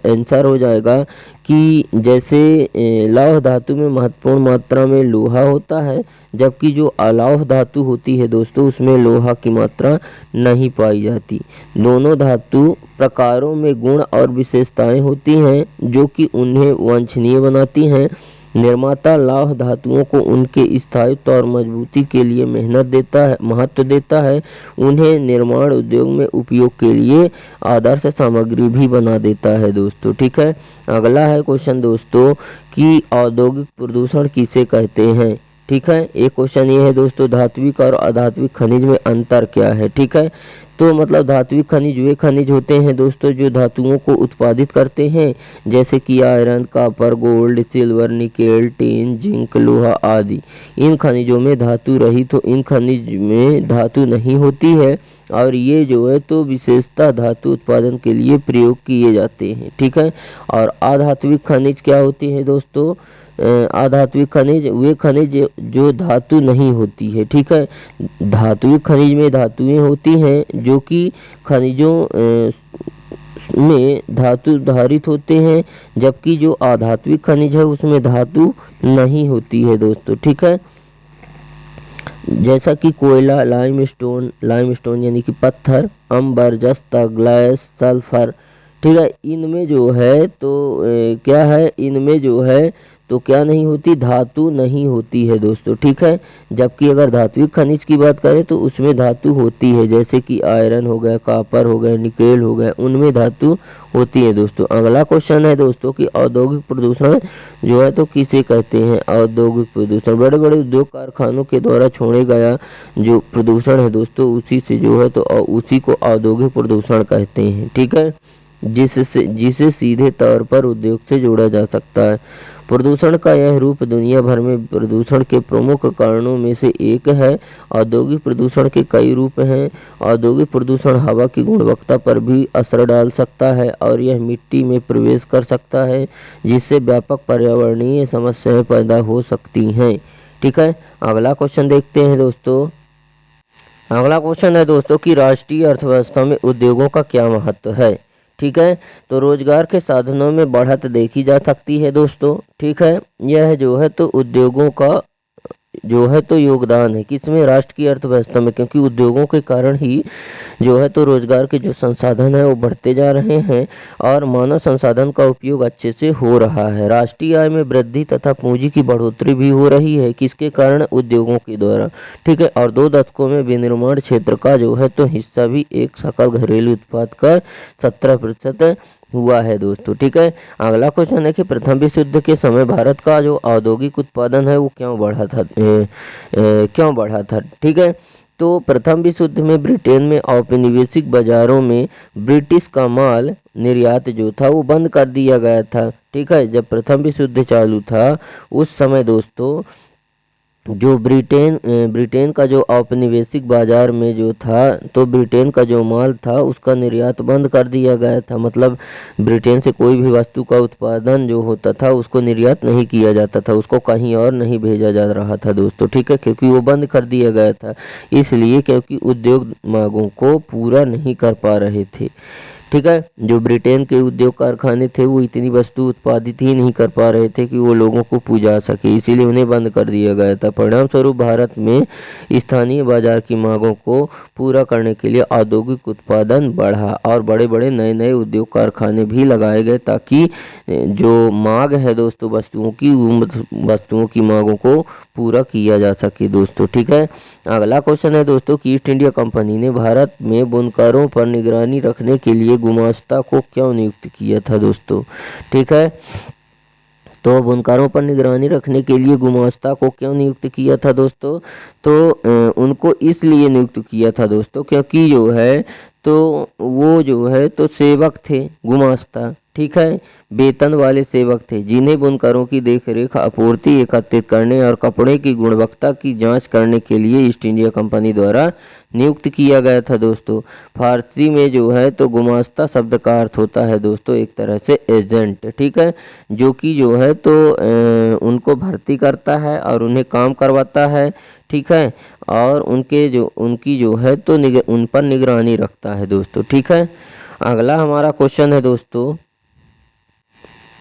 आंसर हो जाएगा कि जैसे लौह धातु में महत्वपूर्ण मात्रा में लोहा होता है, जबकि जो अलौह धातु होती है दोस्तों उसमें लोहा की मात्रा नहीं पाई जाती। दोनों धातु प्रकारों में गुण और विशेषताएं होती हैं जो कि उन्हें वांछनीय बनाती हैं। निर्माता लौह धातुओं को उनके स्थायित्व और मजबूती के लिए महत्व देता है। उन्हें निर्माण उद्योग में उपयोग के लिए आदर्श सामग्री भी बना देता है दोस्तों। ठीक है, अगला है क्वेश्चन दोस्तों कि औद्योगिक प्रदूषण किसे कहते हैं। ठीक है, एक क्वेश्चन ये है दोस्तों धात्विक और अधात्विक खनिज में अंतर क्या है। ठीक है, तो मतलब धात्विक खनिज वे खनिज होते हैं दोस्तों जो धातुओं को उत्पादित करते हैं, जैसे कि iron, copper, gold, silver, nickel, tin, zinc, लोहा आदि। इन खनिजों में धातु रहित तो इन खनिज में धातु नहीं होती है और ये जो है तो विशेषता धातु उत्पादन के लिए प्रयोग किए जाते हैं। ठीक है, और अधात्विक खनिज क्या होते हैं दोस्तों, अधात्विक खनिज वे खनिज जो धातु नहीं होती है, ठीक है। धात्विक खनिज में धातुएं होती हैं जो कि खनिजों में धातु धारित होते हैं, जबकि जो अधात्विक खनिज है उसमें धातु नहीं होती है दोस्तों, ठीक है। जैसा कि कोयला, लाइमस्टोन यानी कि पत्थर, अम्बर, जस्ता, ग्लास, सल्फर, ठीक है। इनमें जो है तो क्या है, इनमें जो है तो क्या नहीं होती, धातु नहीं होती है दोस्तों, ठीक है। जबकि अगर धात्विक खनिज की बात करें तो उसमें धातु होती है, जैसे कि आयरन हो गया, कॉपर हो गया, निकेल हो गया, उनमें धातु होती है दोस्तों। अगला क्वेश्चन है दोस्तों कि औद्योगिक प्रदूषण जो है तो किसे कहते हैं। औद्योगिक प्रदूषण बड़े बड़े उद्योग कारखानों के द्वारा छोड़े गया जो प्रदूषण है दोस्तों, उसी से जो है तो उसी को औद्योगिक प्रदूषण कहते हैं, ठीक है। जिसे सीधे तौर पर उद्योग से जोड़ा जा सकता है। प्रदूषण का यह रूप दुनिया भर में प्रदूषण के प्रमुख कारणों में से एक है। औद्योगिक प्रदूषण के कई रूप हैं। औद्योगिक प्रदूषण हवा की गुणवत्ता पर भी असर डाल सकता है और यह मिट्टी में प्रवेश कर सकता है, जिससे व्यापक पर्यावरणीय समस्याएं पैदा हो सकती हैं, ठीक है। अगला क्वेश्चन देखते हैं दोस्तों। अगला क्वेश्चन है दोस्तों कि राष्ट्रीय अर्थव्यवस्था में उद्योगों का क्या महत्व है, ठीक है। तो रोजगार के साधनों में बढ़त देखी जा सकती है दोस्तों, ठीक है। यह जो है तो उद्योगों का जो है तो योगदान है किसमें, राष्ट्र की अर्थव्यवस्था में, क्योंकि उद्योगों के कारण ही जो है तो रोजगार के जो संसाधन है वो बढ़ते जा रहे हैं और मानव संसाधन का उपयोग अच्छे से हो रहा है। राष्ट्रीय आय में वृद्धि तथा पूंजी की बढ़ोतरी भी हो रही है, किसके कारण, उद्योगों के द्वारा, ठीक है। और 2 दशकों में विनिर्माण क्षेत्र का जो है तो हिस्सा भी एक सकल घरेलू उत्पाद का 17% हुआ है दोस्तों, ठीक है। अगला क्वेश्चन है कि प्रथम विश्व युद्ध के समय भारत का जो औद्योगिक उत्पादन है वो क्यों बढ़ा था, ठीक है। तो प्रथम विश्व युद्ध में ब्रिटेन में औपनिवेशिक बाजारों में ब्रिटिश का माल निर्यात जो था वो बंद कर दिया गया था, ठीक है। जब प्रथम विश्व युद्ध चालू था उस समय दोस्तों जो ब्रिटेन का जो औपनिवेशिक बाजार में जो था तो ब्रिटेन का जो माल था उसका निर्यात बंद कर दिया गया था। मतलब ब्रिटेन से कोई भी वस्तु का उत्पादन जो होता था उसको निर्यात नहीं किया जाता था, उसको कहीं और नहीं भेजा जा रहा था दोस्तों, ठीक है, क्योंकि वो बंद कर दिया गया था। इसलिए क्योंकि उद्योग मांगों को पूरा नहीं कर पा रहे थे, ठीक है। जो ब्रिटेन के उद्योग कारखाने थे वो इतनी वस्तु उत्पादित ही नहीं कर पा रहे थे कि वो लोगों को पुजा सके, इसीलिए उन्हें बंद कर दिया गया था। परिणाम स्वरूप भारत में स्थानीय बाजार की मांगों को पूरा करने के लिए औद्योगिक उत्पादन बढ़ा और बड़े बड़े नए नए उद्योग कारखाने भी लगाए गए, ताकि जो मांग है दोस्तों वस्तुओं की मांगों को पूरा किया जा सके दोस्तों, ठीक है। अगला क्वेश्चन है दोस्तों कि ईस्ट इंडिया कंपनी ने भारत में बुनकरों पर निगरानी रखने के लिए गुमास्ता को क्यों नियुक्त किया था दोस्तों, ठीक है। तो बुनकरों पर निगरानी रखने के लिए गुमास्ता को क्यों नियुक्त किया था दोस्तों, तो उनको इसलिए नियुक्त किया था दोस्तों क्योंकि जो है तो वो जो है तो सेवक थे गुमास्ता, ठीक है, वेतन वाले सेवक थे, जिन्हें बुनकरों की देखरेख, आपूर्ति एकत्रित करने और कपड़े की गुणवत्ता की जांच करने के लिए ईस्ट इंडिया कंपनी द्वारा नियुक्त किया गया था दोस्तों। फारसी में जो है तो गुमास्ता शब्द का अर्थ होता है दोस्तों एक तरह से एजेंट, ठीक है, जो कि जो है तो उनको भर्ती करता है और उन्हें काम करवाता है, ठीक है, और उनकी जो है तो उन पर निगरानी रखता है दोस्तों, ठीक है। अगला हमारा क्वेश्चन है दोस्तों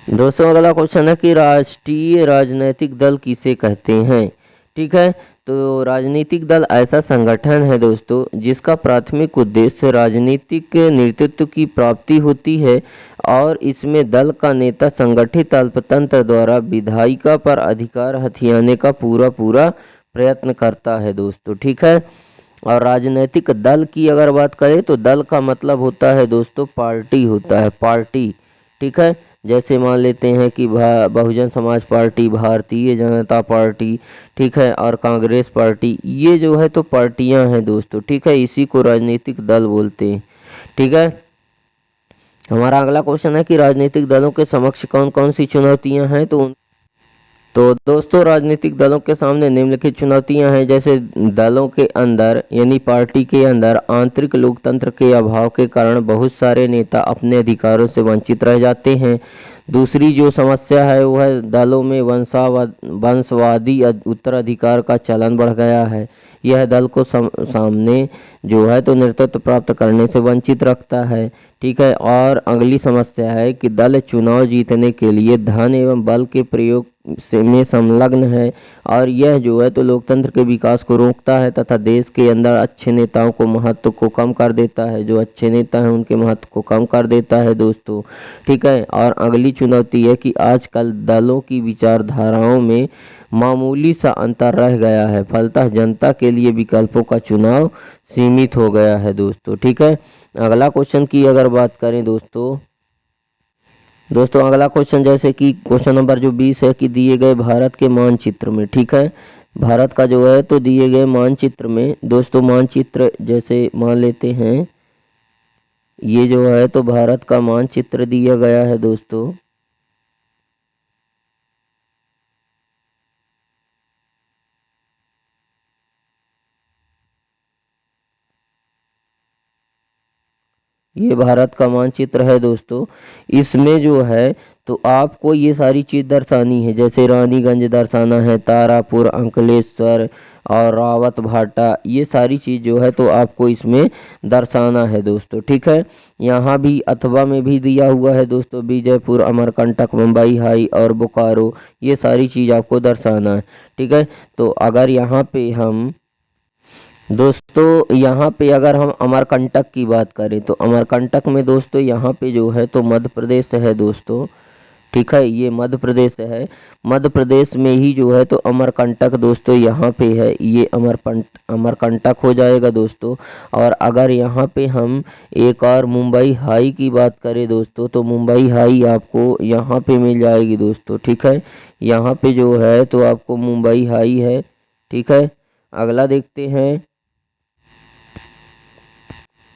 अगला क्वेश्चन है कि राष्ट्रीय राजनीतिक दल किसे कहते हैं, ठीक है। तो राजनीतिक दल ऐसा संगठन है दोस्तों जिसका प्राथमिक उद्देश्य राजनीतिक नेतृत्व की प्राप्ति होती है और इसमें दल का नेता संगठित अल्पतंत्र द्वारा विधायिका पर अधिकार हथियाने का पूरा प्रयत्न करता है दोस्तों, ठीक है। और राजनीतिक दल की अगर बात करें तो दल का मतलब होता है दोस्तों पार्टी होता है, पार्टी, ठीक है। जैसे मान लेते हैं कि बहुजन समाज पार्टी, भारतीय जनता पार्टी, ठीक है, और कांग्रेस पार्टी, ये जो है तो पार्टियां हैं दोस्तों, ठीक है, इसी को राजनीतिक दल बोलते हैं, ठीक है। हमारा अगला क्वेश्चन है कि राजनीतिक दलों के समक्ष कौन कौन सी चुनौतियां हैं, तो दोस्तों राजनीतिक दलों के सामने निम्नलिखित चुनौतियां हैं, जैसे दलों के अंदर यानी पार्टी के अंदर आंतरिक लोकतंत्र के अभाव के कारण बहुत सारे नेता अपने अधिकारों से वंचित रह जाते हैं। दूसरी जो समस्या है वो है दलों में वंशवादी उत्तराधिकार का चलन बढ़ गया है। यह दल को सामने जो है तो नेतृत्व प्राप्त करने से वंचित रखता है। ठीक है। और अगली समस्या है कि दल चुनाव जीतने के लिए धन एवं बल के प्रयोग में संलग्न है और यह जो है तो लोकतंत्र के विकास को रोकता है तथा देश के अंदर अच्छे नेताओं को महत्व को कम कर देता है। जो अच्छे नेता हैं उनके महत्व को कम कर देता है दोस्तों। ठीक है। और अगली चुनौती है कि आजकल दलों की विचारधाराओं में मामूली सा अंतर रह गया है, फलतः जनता के लिए विकल्पों का चुनाव सीमित हो गया है दोस्तों। ठीक है। अगला क्वेश्चन की अगर बात करें दोस्तों अगला क्वेश्चन जैसे कि क्वेश्चन नंबर जो 20 है कि दिए गए भारत के मानचित्र में, ठीक है, भारत का जो है तो दिए गए मानचित्र में दोस्तों, मानचित्र जैसे मान लेते हैं ये जो है तो भारत का मानचित्र दिया गया है दोस्तों। ये भारत का मानचित्र है दोस्तों। इसमें जो है तो आपको ये सारी चीज़ दर्शानी है, जैसे रानीगंज दर्शाना है, तारापुर, अंकलेश्वर और रावत भाटा, ये सारी चीज़ जो है तो आपको इसमें दर्शाना है दोस्तों। ठीक है। यहाँ भी अथवा में भी दिया हुआ है दोस्तों, बीजयपुर, अमरकंटक, मुंबई हाई और बोकारो, ये सारी चीज़ आपको दर्शाना है। ठीक है। तो अगर यहाँ पे हम दोस्तों यहाँ पे अगर हम अमरकंटक की बात करें तो अमरकंटक में दोस्तों यहाँ पे जो है तो मध्य प्रदेश है दोस्तों। ठीक है। ये मध्य प्रदेश है। मध्य प्रदेश में ही जो है तो अमरकंटक दोस्तों यहाँ पे है, ये अमरकंटक हो जाएगा दोस्तों। और अगर यहाँ पे हम एक और मुंबई हाई की बात करें दोस्तों तो मुंबई हाई आपको यहाँ पे मिल जाएगी दोस्तों। ठीक है। यहाँ पे जो है तो आपको मुंबई हाई है। ठीक है। अगला देखते हैं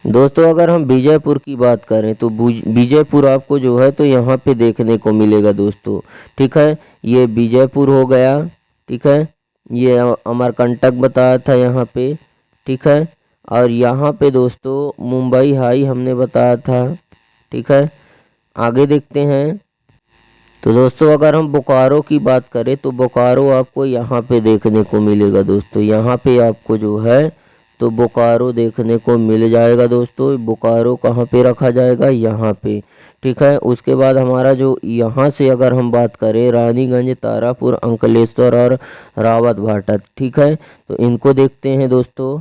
दोस्तों, अगर हम बीजयपुर की बात करें तो बीजयपुर आपको जो है तो यहाँ पे देखने को मिलेगा दोस्तों। ठीक है। ये बीजयपुर हो गया। ठीक है। ये अमरकंटक बताया था यहाँ पे। ठीक है। और यहाँ पे दोस्तों मुंबई हाई हमने बताया था। ठीक है। आगे देखते हैं तो दोस्तों अगर हम बोकारो की बात करें तो बोकारो आपको यहाँ पे देखने को मिलेगा दोस्तों। यहाँ पे आपको जो है तो बोकारो देखने को मिल जाएगा दोस्तों। बोकारो कहाँ पे रखा जाएगा? यहाँ पे। ठीक है। उसके बाद हमारा जो यहाँ से अगर हम बात करें रानीगंज, तारापुर, अंकलेश्वर और रावत भाटा, ठीक है, तो इनको देखते हैं दोस्तों।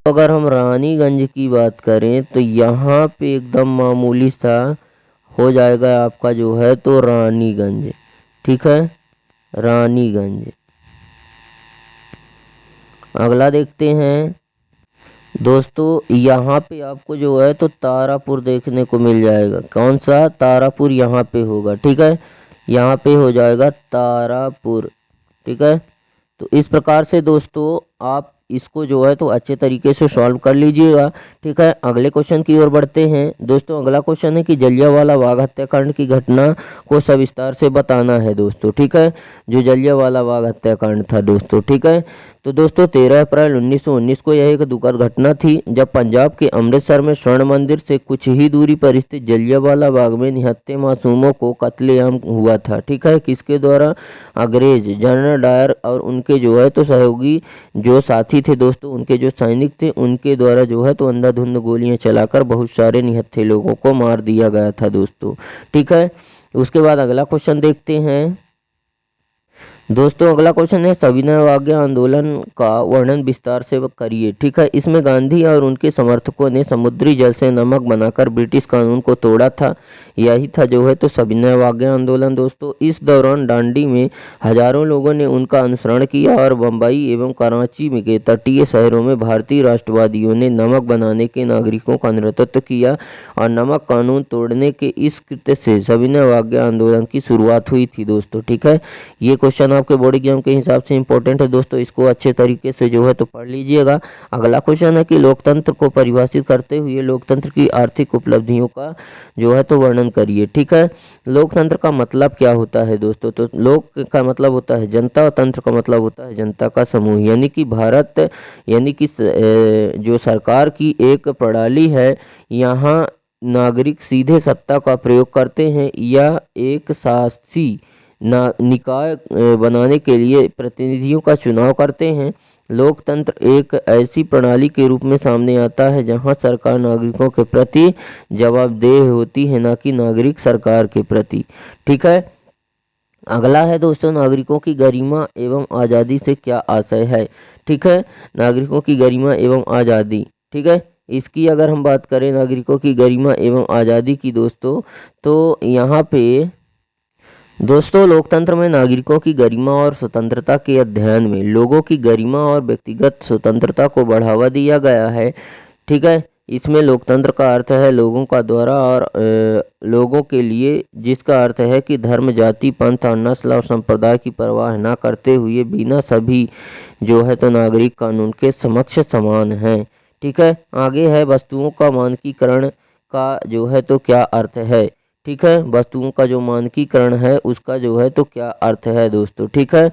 अगर हम रानीगंज की बात करें तो यहाँ पे एकदम मामूली सा हो जाएगा आपका जो है तो रानीगंज। ठीक है। रानीगंज। अगला देखते हैं दोस्तों, यहाँ पे आपको जो है तो तारापुर देखने को मिल जाएगा। कौन सा? तारापुर यहाँ पे होगा। ठीक है। यहाँ पे हो जाएगा तारापुर। ठीक है। तो इस प्रकार से दोस्तों आप इसको जो है तो अच्छे तरीके से सॉल्व कर लीजिएगा। ठीक है। अगले क्वेश्चन की ओर बढ़ते हैं दोस्तों। अगला क्वेश्चन है कि जलियांवाला बाग हत्याकांड की घटना को सविस्तार से बताना है दोस्तों। ठीक है। जो जलियांवाला बाग हत्याकांड था दोस्तों। ठीक है। तो दोस्तों 13 अप्रैल 1919 को यह एक दुखद घटना थी जब पंजाब के अमृतसर में स्वर्ण मंदिर से कुछ ही दूरी पर स्थित जलियांवाला बाग में निहत्थे मासूमों को कत्लेआम हुआ था। ठीक है। किसके द्वारा? अंग्रेज जनरल डायर और उनके जो है तो सहयोगी जो साथी थे दोस्तों, उनके जो सैनिक थे, उनके द्वारा जो है तो अंधाधुंध गोलियां चलाकर बहुत सारे निहत्थे लोगों को मार दिया गया था दोस्तों। ठीक है। उसके बाद अगला क्वेश्चन देखते हैं दोस्तों। अगला क्वेश्चन है सविनय अवज्ञा आंदोलन का वर्णन विस्तार से करिए। ठीक है। इसमें गांधी और उनके समर्थकों ने समुद्री जल से नमक बनाकर ब्रिटिश कानून को तोड़ा था। यही था जो है तो सविनय अवज्ञा आंदोलन दोस्तों। इस दौरान दांडी में हजारों लोगों ने उनका अनुसरण किया और बम्बई एवं कराची में के तटीय शहरों में भारतीय राष्ट्रवादियों ने नमक बनाने के नागरिकों का नेतृत्व किया और नमक कानून तोड़ने के इस कृत्य से सविनय अवज्ञा आंदोलन की शुरुआत हुई थी दोस्तों। ठीक है। ये क्वेश्चन आपके बोर्ड एग्जाम के हिसाब से इंपॉर्टेंट है दोस्तों, इसको अच्छे तरीके से जो है तो पढ़ लीजिएगा। अगला क्वेश्चन है कि लोकतंत्र को परिभाषित करते हुए लोकतंत्र की आर्थिक उपलब्धियों का जो है तो वर्णन करिए। ठीक है। लोकतंत्र का मतलब क्या होता है दोस्तों? तो लोक का मतलब होता है जनता और तंत्र का मतलब होता है जनता का समूह, यानी कि भारत यानी कि जो सरकार की एक प्रणाली है। यहाँ नागरिक सीधे सत्ता का प्रयोग करते हैं या एक शासी निकाय बनाने के लिए प्रतिनिधियों का चुनाव करते हैं। लोकतंत्र एक ऐसी प्रणाली के रूप में सामने आता है जहां सरकार नागरिकों के प्रति जवाबदेह होती है, ना कि नागरिक सरकार के प्रति। ठीक है, अगला है दोस्तों, नागरिकों की गरिमा एवं आज़ादी से क्या आशय है। ठीक है, नागरिकों की गरिमा एवं आज़ादी। ठीक है, इसकी अगर हम बात करें नागरिकों की गरिमा एवं आज़ादी की दोस्तों, तो यहाँ पे दोस्तों लोकतंत्र में नागरिकों की गरिमा और स्वतंत्रता के अध्ययन में लोगों की गरिमा और व्यक्तिगत स्वतंत्रता को बढ़ावा दिया गया है। ठीक है, इसमें लोकतंत्र का अर्थ है लोगों का द्वारा और लोगों के लिए, जिसका अर्थ है कि धर्म, जाति, पंथ और नस्ल और संप्रदाय की परवाह न करते हुए बिना सभी जो है तो नागरिक कानून के समक्ष समान हैं। ठीक है, आगे है वस्तुओं का मानकीकरण का जो है तो क्या अर्थ है। ठीक है, वस्तुओं का जो मानकीकरण है उसका जो है तो क्या अर्थ है दोस्तों। ठीक है,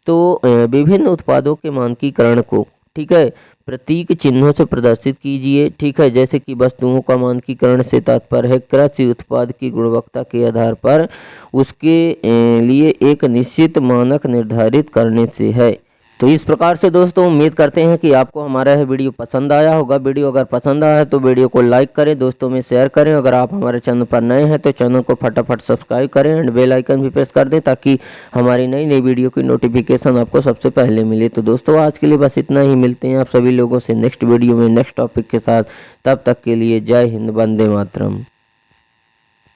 तो विभिन्न उत्पादों के मानकीकरण को, ठीक है, प्रतीक चिन्हों से प्रदर्शित कीजिए। ठीक है, जैसे कि वस्तुओं का मानकीकरण से तात्पर्य है कृषि उत्पाद की गुणवत्ता के आधार पर उसके लिए एक निश्चित मानक निर्धारित करने से है। तो इस प्रकार से दोस्तों उम्मीद करते हैं कि आपको हमारा यह वीडियो पसंद आया होगा। वीडियो अगर पसंद आया है तो वीडियो को लाइक करें, दोस्तों में शेयर करें। अगर आप हमारे चैनल पर नए हैं तो चैनल को फटाफट सब्सक्राइब करें एंड बेल आइकन भी प्रेस कर दें ताकि हमारी नई नई वीडियो की नोटिफिकेशन आपको सबसे पहले मिले। तो दोस्तों आज के लिए बस इतना ही, मिलते हैं आप सभी लोगों से नेक्स्ट वीडियो में नेक्स्ट टॉपिक के साथ। तब तक के लिए जय हिंद, वंदे मातरम।